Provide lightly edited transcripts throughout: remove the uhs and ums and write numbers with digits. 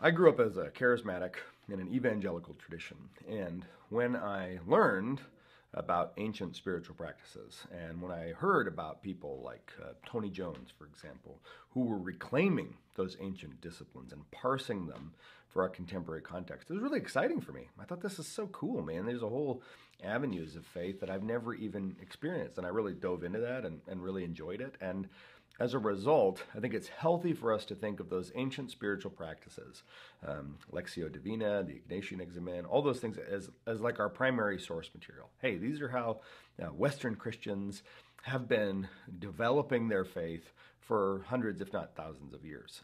I grew up as a charismatic in an evangelical tradition, and when I learned about ancient spiritual practices, and when I heard about people like Tony Jones, for example, who were reclaiming those ancient disciplines and parsing them for our contemporary context, it was really exciting for me. I thought this is so cool, man. There's a whole avenues of faith that I've never even experienced, and I really dove into that and really enjoyed it. And as a result, I think it's healthy for us to think of those ancient spiritual practices, Lectio Divina, the Ignatian Examen, all those things as like our primary source material. Hey, these are how Western Christians have been developing their faith for hundreds, if not thousands of years.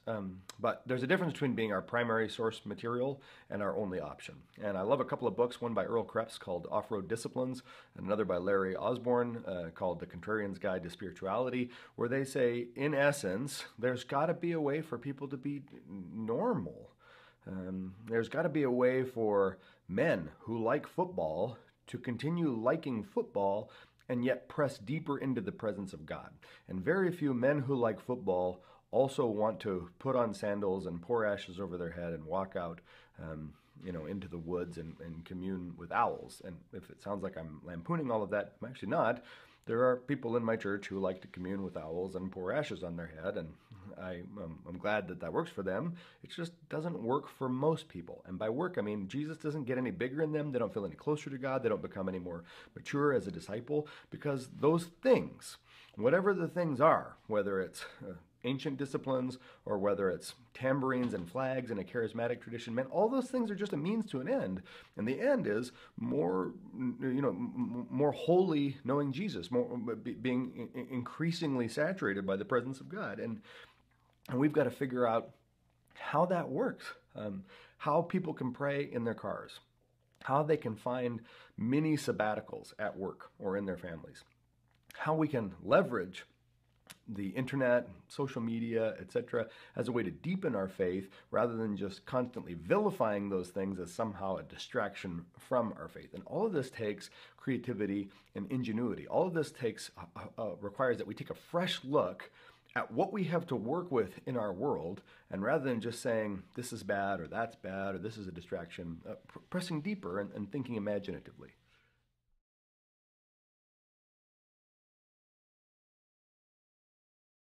But there's a difference between being our primary source material and our only option. And I love a couple of books, one by Earl Krebs called Off-Road Disciplines, and another by Larry Osborne called The Contrarian's Guide to Spirituality, where they say, in essence, there's got to be a way for people to be normal. There's got to be a way for men who like football to continue liking football and yet press deeper into the presence of God. And very few men who like football also want to put on sandals and pour ashes over their head and walk out, into the woods and commune with owls. And if it sounds like I'm lampooning all of that, I'm actually not. There are people in my church who like to commune with owls and pour ashes on their head, and I'm glad that that works for them. It just doesn't work for most people. And by work, I mean Jesus doesn't get any bigger in them. They don't feel any closer to God. They don't become any more mature as a disciple, because those things, whatever the things are, whether it's ancient disciplines or whether it's tambourines and flags in a charismatic tradition, man, all those things are just a means to an end. And the end is more, more holy knowing Jesus, more being increasingly saturated by the presence of God. And we've got to figure out how that works, how people can pray in their cars, how they can find mini sabbaticals at work or in their families, how we can leverage the internet, social media, etc., as a way to deepen our faith rather than just constantly vilifying those things as somehow a distraction from our faith. And all of this takes creativity and ingenuity. All of this requires that we take a fresh look at what we have to work with in our world, and rather than just saying this is bad or that's bad or this is a distraction, pressing deeper and thinking imaginatively.